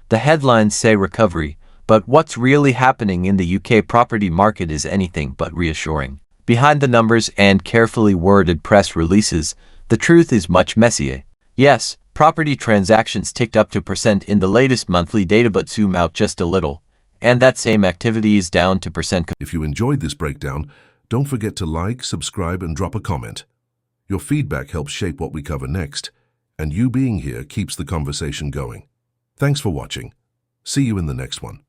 The headlines say recovery, but what's really happening in the UK property market is anything but reassuring. Behind the numbers and carefully worded press releases, the truth is much messier. Yes, property transactions ticked up 2% in the latest monthly data, but zoom out just a little, and that same activity is down 2%. If you enjoyed this breakdown, don't forget to like, subscribe, and drop a comment. Your feedback helps shape what we cover next, and you being here keeps the conversation going. Thanks for watching. See you in the next one.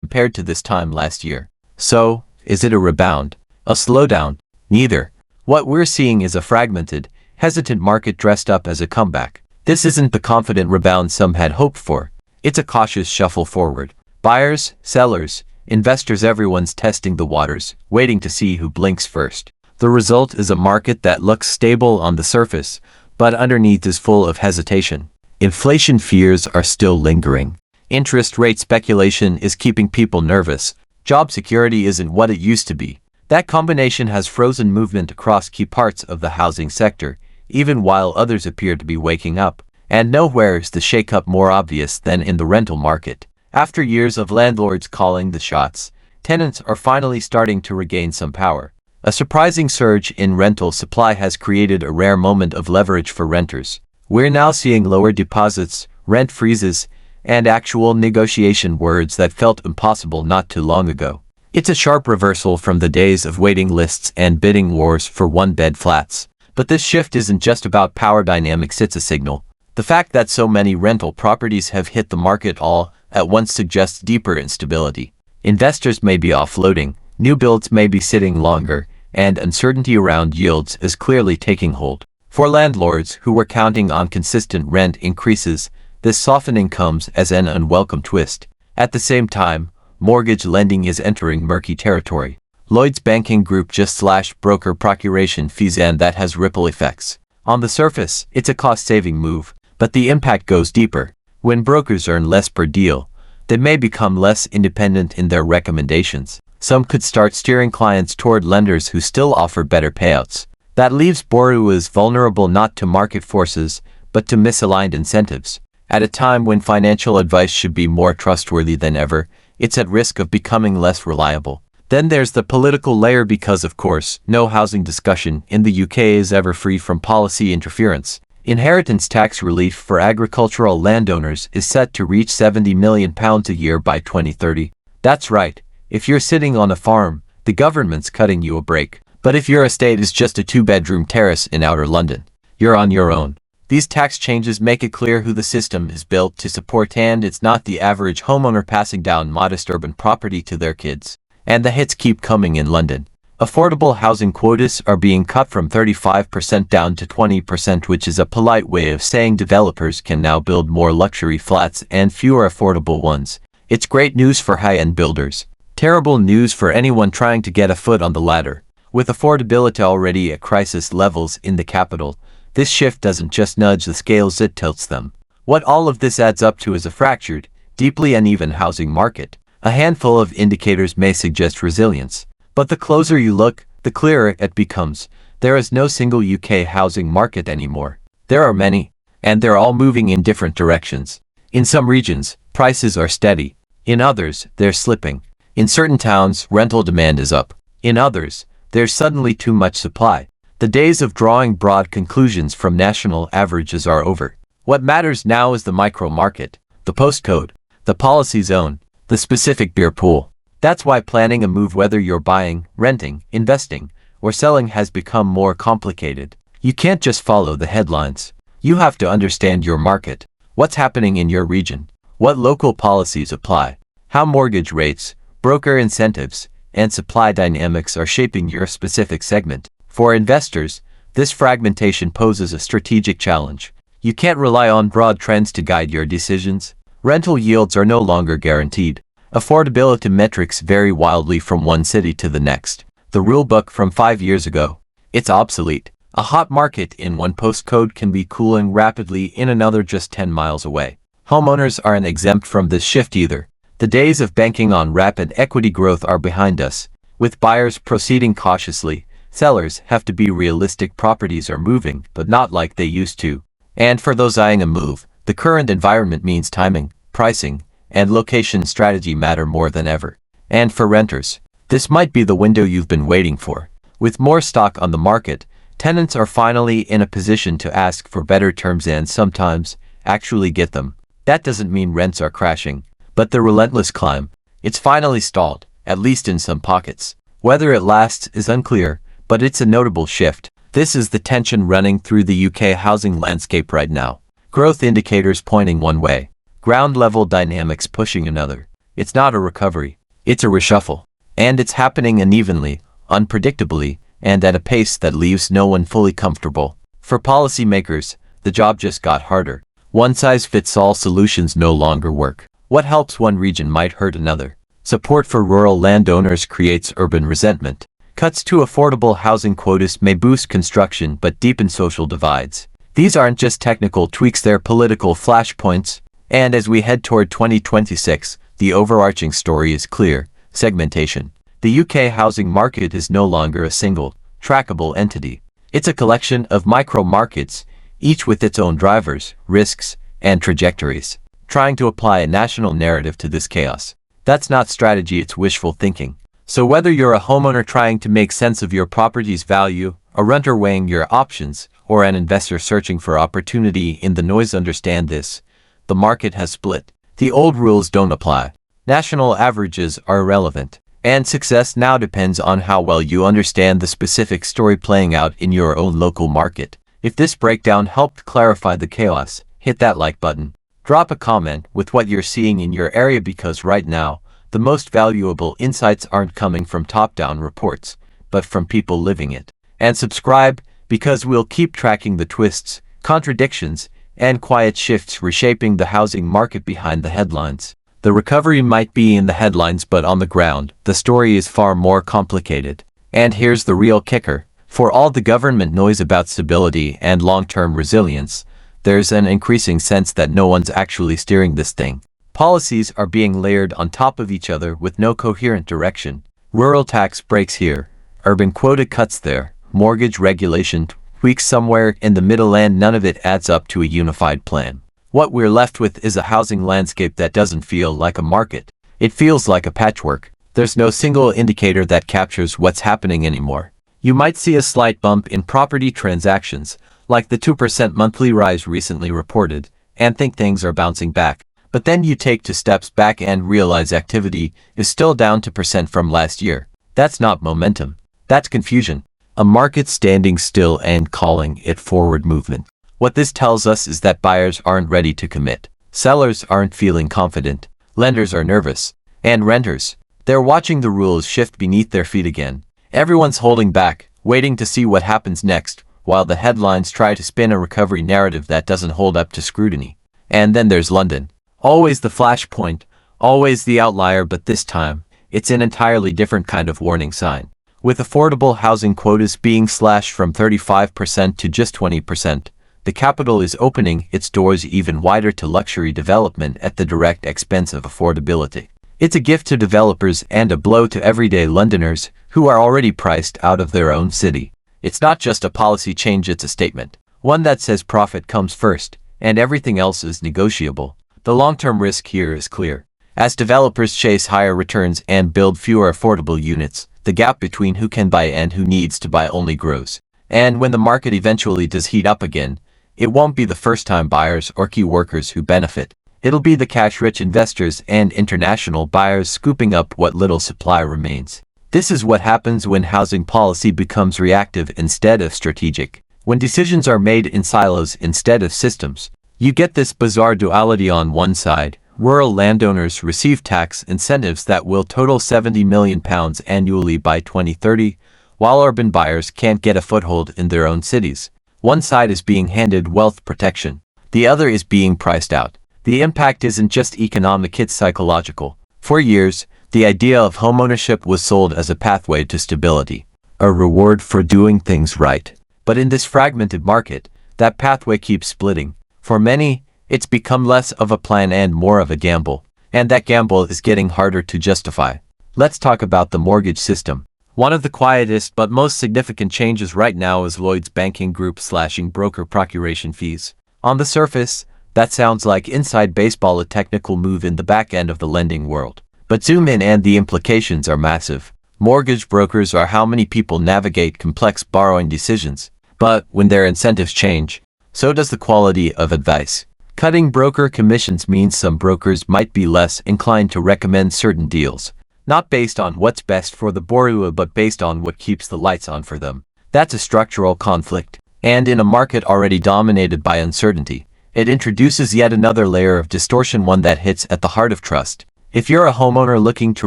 Compared to this time last year. So, is it a rebound? A slowdown? Neither. What we're seeing is a fragmented, hesitant market dressed up as a comeback. This isn't the confident rebound some had hoped for. It's a cautious shuffle forward. Buyers, sellers, investors, everyone's testing the waters, waiting to see who blinks first. The result is a market that looks stable on the surface, but underneath is full of hesitation. Inflation fears are still lingering. Interest rate speculation is keeping people nervous. Job security isn't what it used to be. That combination has frozen movement across key parts of the housing sector, even while others appear to be waking up. And nowhere is the shakeup more obvious than in the rental market. After years of landlords calling the shots, tenants are finally starting to regain some power. A surprising surge in rental supply has created a rare moment of leverage for renters. We're now seeing lower deposits, rent freezes, and actual negotiation words that felt impossible not too long ago. It's a sharp reversal from the days of waiting lists and bidding wars for one-bed flats. But this shift isn't just about power dynamics, it's a signal. The fact that so many rental properties have hit the market all at once suggests deeper instability. Investors may be offloading, new builds may be sitting longer, and uncertainty around yields is clearly taking hold. For landlords who were counting on consistent rent increases, this softening comes as an unwelcome twist. At the same time, mortgage lending is entering murky territory. Lloyds Banking Group just slashed broker procuration fees, and that has ripple effects. On the surface, it's a cost-saving move, but the impact goes deeper. When brokers earn less per deal, they may become less independent in their recommendations. Some could start steering clients toward lenders who still offer better payouts. That leaves borrowers vulnerable not to market forces, but to misaligned incentives. At a time when financial advice should be more trustworthy than ever, it's at risk of becoming less reliable. Then there's the political layer, because of course, no housing discussion in the UK is ever free from policy interference. Inheritance tax relief for agricultural landowners is set to reach £70 million a year by 2030. That's right, if you're sitting on a farm, the government's cutting you a break. But if your estate is just a two-bedroom terrace in outer London, you're on your own. These tax changes make it clear who the system is built to support, and it's not the average homeowner passing down modest urban property to their kids. And the hits keep coming in London. Affordable housing quotas are being cut from 35% down to 20%, which is a polite way of saying developers can now build more luxury flats and fewer affordable ones. It's great news for high-end builders. Terrible news for anyone trying to get a foot on the ladder. With affordability already at crisis levels in the capital, this shift doesn't just nudge the scales, it tilts them. What all of this adds up to is a fractured, deeply uneven housing market. A handful of indicators may suggest resilience, but the closer you look, the clearer it becomes. There is no single UK housing market anymore. There are many, and they're all moving in different directions. In some regions, prices are steady. In others, they're slipping. In certain towns, rental demand is up. In others, there's suddenly too much supply. The days of drawing broad conclusions from national averages are over. What matters now is the micro market, the postcode, the policy zone, the specific beer pool. That's why planning a move, whether you're buying, renting, investing, or selling, has become more complicated. You can't just follow the headlines. You have to understand your market, what's happening in your region, what local policies apply, how mortgage rates, broker incentives, and supply dynamics are shaping your specific segment. For investors, this fragmentation poses a strategic challenge. You can't rely on broad trends to guide your decisions. Rental yields are no longer guaranteed. Affordability metrics vary wildly from one city to the next. The rulebook from 5 years ago, it's obsolete. A hot market in one postcode can be cooling rapidly in another just 10 miles away. Homeowners aren't exempt from this shift either. The days of banking on rapid equity growth are behind us. With buyers proceeding cautiously, sellers have to be realistic. Properties are moving, but not like they used to. And for those eyeing a move, The current environment means timing, pricing, and location strategy matter more than ever. And for renters, this might be the window you've been waiting for. With more stock on the market, tenants are finally in a position to ask for better terms and sometimes actually get them. That doesn't mean rents are crashing, but the relentless climb, it's finally stalled, at least in some pockets. Whether it lasts is unclear, but it's a notable shift. This is the tension running through the UK housing landscape right now. Growth indicators pointing one way, ground-level dynamics pushing another. It's not a recovery, it's a reshuffle. And it's happening unevenly, unpredictably, and at a pace that leaves no one fully comfortable. For policymakers, the job just got harder. One-size-fits-all solutions no longer work. What helps one region might hurt another. Support for rural landowners creates urban resentment. Cuts to affordable housing quotas may boost construction but deepen social divides. These aren't just technical tweaks, they're political flashpoints. And as we head toward 2026, the overarching story is clear: segmentation. The UK housing market is no longer a single, trackable entity. It's a collection of micro-markets, each with its own drivers, risks, and trajectories. Trying to apply a national narrative to this chaos, that's not strategy, it's wishful thinking. So whether you're a homeowner trying to make sense of your property's value, a renter weighing your options, or an investor searching for opportunity in the noise, understand this: the market has split. The old rules don't apply. National averages are irrelevant. And success now depends on how well you understand the specific story playing out in your own local market. If this breakdown helped clarify the chaos, hit that like button. Drop a comment with what you're seeing in your area, because right now, the most valuable insights aren't coming from top-down reports, but from people living it. And subscribe, because we'll keep tracking the twists, contradictions, and quiet shifts reshaping the housing market behind the headlines. The recovery might be in the headlines, but on the ground, the story is far more complicated. And here's the real kicker: for all the government noise about stability and long-term resilience, there's an increasing sense that no one's actually steering this thing. Policies are being layered on top of each other with no coherent direction. Rural tax breaks here, urban quota cuts there, mortgage regulation tweaks somewhere in the middle, and none of it adds up to a unified plan. What we're left with is a housing landscape that doesn't feel like a market. It feels like a patchwork. There's no single indicator that captures what's happening anymore. You might see a slight bump in property transactions, like the 2% monthly rise recently reported, and think things are bouncing back. But then you take 2 steps back and realize activity is still down 2% from last year. That's not momentum. That's confusion. A market standing still and calling it forward movement. What this tells us is that buyers aren't ready to commit. Sellers aren't feeling confident. Lenders are nervous. And renters, they're watching the rules shift beneath their feet again. Everyone's holding back, waiting to see what happens next, while the headlines try to spin a recovery narrative that doesn't hold up to scrutiny. And then there's London. Always the flashpoint, always the outlier, but this time, it's an entirely different kind of warning sign. With affordable housing quotas being slashed from 35% to just 20%, the capital is opening its doors even wider to luxury development at the direct expense of affordability. It's a gift to developers and a blow to everyday Londoners who are already priced out of their own city. It's not just a policy change, it's a statement. One that says profit comes first, and everything else is negotiable. The long-term risk here is clear. As developers chase higher returns and build fewer affordable units, the gap between who can buy and who needs to buy only grows. And when the market eventually does heat up again, it won't be the first-time buyers or key workers who benefit. It'll be the cash-rich investors and international buyers scooping up what little supply remains. This is what happens when housing policy becomes reactive instead of strategic. When decisions are made in silos instead of systems, you get this bizarre duality. On one side, rural landowners receive tax incentives that will total £70 million annually by 2030, while urban buyers can't get a foothold in their own cities. One side is being handed wealth protection, the other is being priced out. The impact isn't just economic, it's psychological. For years, the idea of homeownership was sold as a pathway to stability, a reward for doing things right. But in this fragmented market, that pathway keeps splitting. For many, it's become less of a plan and more of a gamble, and that gamble is getting harder to justify. Let's talk about the mortgage system. One of the quietest but most significant changes right now is Lloyds Banking Group slashing broker procuration fees. On the surface, That sounds like inside baseball, a technical move in the back end of the lending world. But zoom in and the implications are massive. Mortgage brokers are how many people navigate complex borrowing decisions. But when their incentives change, so does the quality of advice. Cutting broker commissions means some brokers might be less inclined to recommend certain deals, not based on what's best for the borrower but based on what keeps the lights on for them. That's a structural conflict. And in a market already dominated by uncertainty, it introduces yet another layer of distortion, one that hits at the heart of trust. If you're a homeowner looking to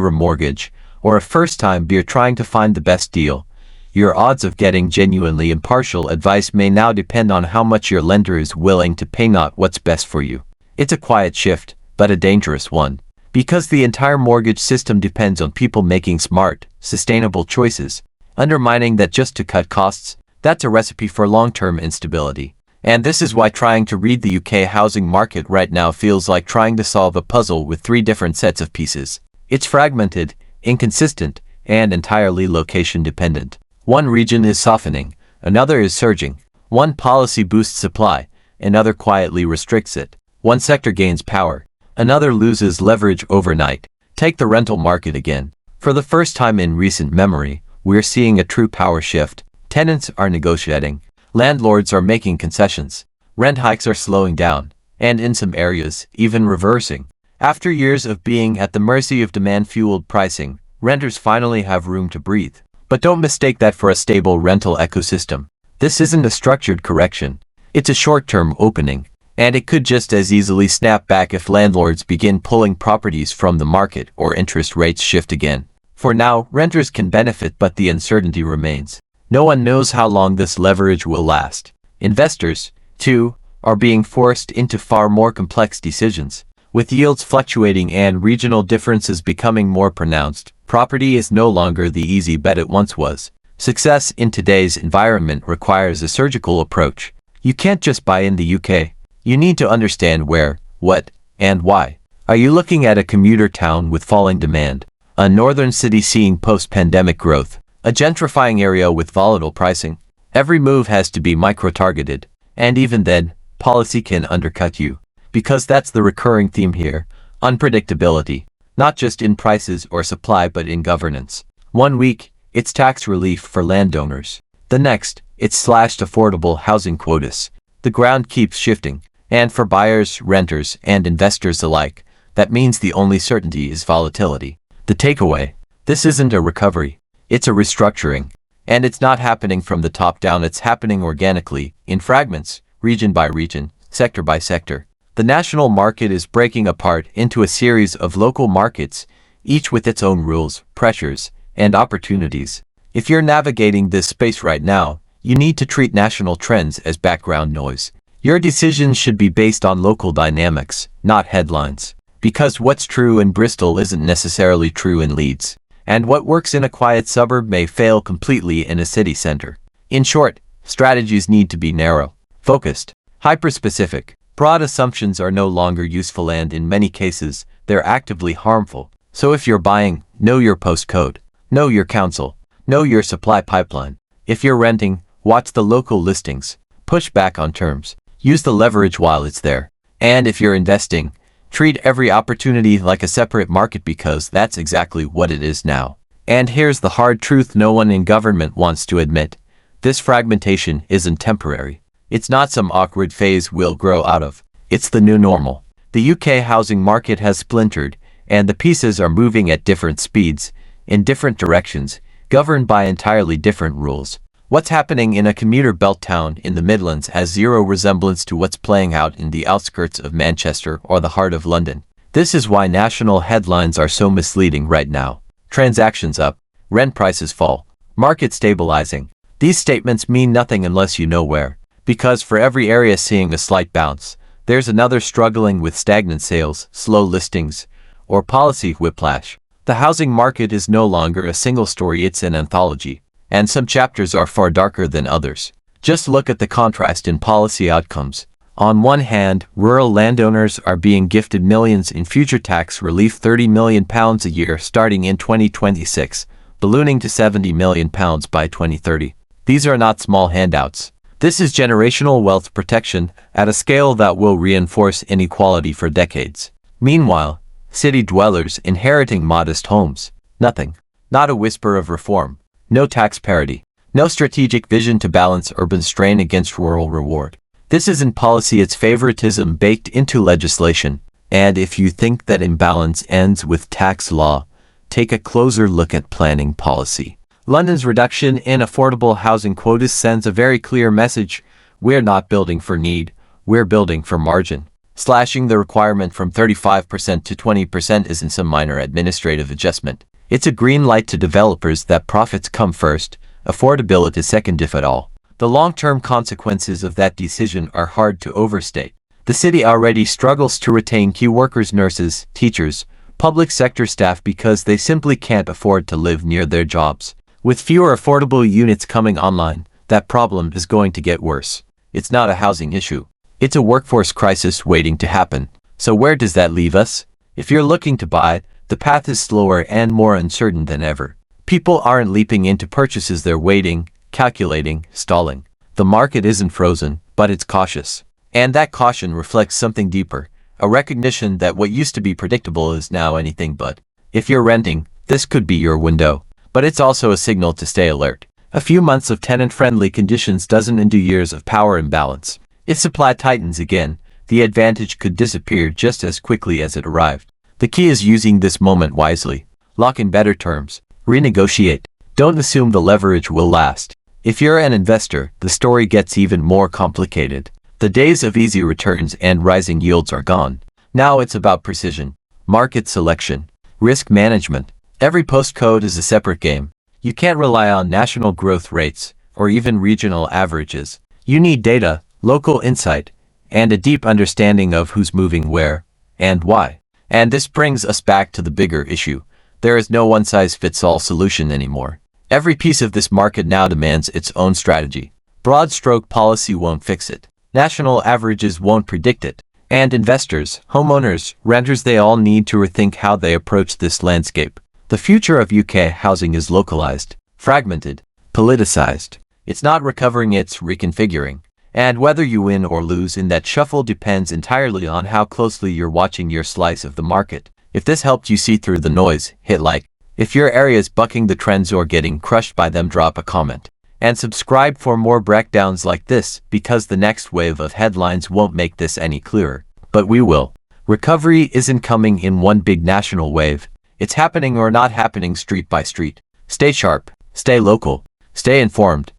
remortgage, or a first-time buyer trying to find the best deal, your odds of getting genuinely impartial advice may now depend on how much your lender is willing to pay, not what's best for you. It's a quiet shift, but a dangerous one, because the entire mortgage system depends on people making smart, sustainable choices. Undermining that just to cut costs, that's a recipe for long-term instability. And this is why trying to read the UK housing market right now feels like trying to solve a puzzle with 3 different sets of pieces. It's fragmented, inconsistent, and entirely location-dependent. One region is softening, another is surging. One policy boosts supply, another quietly restricts it. One sector gains power, another loses leverage overnight. Take the rental market again. For the first time in recent memory, we're seeing a true power shift. Tenants are negotiating, landlords are making concessions, rent hikes are slowing down, and in some areas, even reversing. After years of being at the mercy of demand-fueled pricing, renters finally have room to breathe. But don't mistake that for a stable rental ecosystem. This isn't a structured correction. It's a short-term opening, and it could just as easily snap back if landlords begin pulling properties from the market or interest rates shift again. For now, renters can benefit, but the uncertainty remains. No one knows how long this leverage will last. Investors, too, are being forced into far more complex decisions. With yields fluctuating and regional differences becoming more pronounced, property is no longer the easy bet it once was. Success in today's environment requires a surgical approach. You can't just buy in the UK. You need to understand where, what, and why. Are you looking at a commuter town with falling demand? A northern city seeing post-pandemic growth? A gentrifying area with volatile pricing? Every move has to be micro-targeted. And even then, policy can undercut you. Because that's the recurring theme here. Unpredictability. Not just in prices or supply but in governance. One week, it's tax relief for landowners. The next, it's slashed affordable housing quotas. The ground keeps shifting. And for buyers, renters, and investors alike, that means the only certainty is volatility. The takeaway: this isn't a recovery. It's a restructuring. And it's not happening from the top down, it's happening organically, in fragments, region by region, sector by sector. The national market is breaking apart into a series of local markets, each with its own rules, pressures, and opportunities. If you're navigating this space right now, you need to treat national trends as background noise. Your decisions should be based on local dynamics, not headlines. Because what's true in Bristol isn't necessarily true in Leeds. And what works in a quiet suburb may fail completely in a city center. In short, strategies need to be narrow, focused, hyper-specific. Broad assumptions are no longer useful, and in many cases, they're actively harmful. So if you're buying, know your postcode, know your council, know your supply pipeline. If you're renting, watch the local listings, push back on terms, use the leverage while it's there. And if you're investing, treat every opportunity like a separate market, because that's exactly what it is now. And here's the hard truth no one in government wants to admit. This fragmentation isn't temporary. It's not some awkward phase we'll grow out of. It's the new normal. The UK housing market has splintered, and the pieces are moving at different speeds, in different directions, governed by entirely different rules. What's happening in a commuter belt town in the Midlands has zero resemblance to what's playing out in the outskirts of Manchester or the heart of London. This is why national headlines are so misleading right now. Transactions up, rent prices fall, market stabilizing. These statements mean nothing unless you know where. Because for every area seeing a slight bounce, there's another struggling with stagnant sales, slow listings, or policy whiplash. The housing market is no longer a single story, it's an anthology. And some chapters are far darker than others. Just look at the contrast in policy outcomes. On one hand, rural landowners are being gifted millions in future tax relief, £30 million a year starting in 2026, ballooning to £70 million by 2030. These are not small handouts. This is generational wealth protection at a scale that will reinforce inequality for decades. Meanwhile, city dwellers inheriting modest homes. Nothing. Not a whisper of reform. No tax parity. No strategic vision to balance urban strain against rural reward. This isn't policy, it's favoritism baked into legislation. And if you think that imbalance ends with tax law, take a closer look at planning policy. London's reduction in affordable housing quotas sends a very clear message. We're not building for need, we're building for margin. Slashing the requirement from 35% to 20% isn't some minor administrative adjustment. It's a green light to developers that profits come first, affordability second if at all. The long-term consequences of that decision are hard to overstate. The city already struggles to retain key workers, nurses, teachers, public sector staff because they simply can't afford to live near their jobs. With fewer affordable units coming online, that problem is going to get worse. It's not a housing issue. It's a workforce crisis waiting to happen. So where does that leave us? If you're looking to buy, the path is slower and more uncertain than ever. People aren't leaping into purchases, they're waiting, calculating, stalling. The market isn't frozen, but it's cautious. And that caution reflects something deeper, a recognition that what used to be predictable is now anything but. If you're renting, this could be your window. But it's also a signal to stay alert. A few months of tenant-friendly conditions doesn't undo years of power imbalance. If supply tightens again, the advantage could disappear just as quickly as it arrived. The key is using this moment wisely. Lock in better terms. Renegotiate. Don't assume the leverage will last. If you're an investor, the story gets even more complicated. The days of easy returns and rising yields are gone. Now it's about precision, market selection, risk management. Every postcode is a separate game. You can't rely on national growth rates or even regional averages. You need data, local insight, and a deep understanding of who's moving where and why. And this brings us back to the bigger issue. There is no one-size-fits-all solution anymore. Every piece of this market now demands its own strategy. Broad stroke policy won't fix it. National averages won't predict it. And investors, homeowners, renters, they all need to rethink how they approach this landscape. The future of UK housing is localized, fragmented, politicized. It's not recovering, it's reconfiguring. And whether you win or lose in that shuffle depends entirely on how closely you're watching your slice of the market. If this helped you see through the noise, hit like. If your area is bucking the trends or getting crushed by them, drop a comment. And subscribe for more breakdowns like this, because the next wave of headlines won't make this any clearer. But we will. Recovery isn't coming in one big national wave. It's happening or not happening street by street. Stay sharp, stay local, stay informed.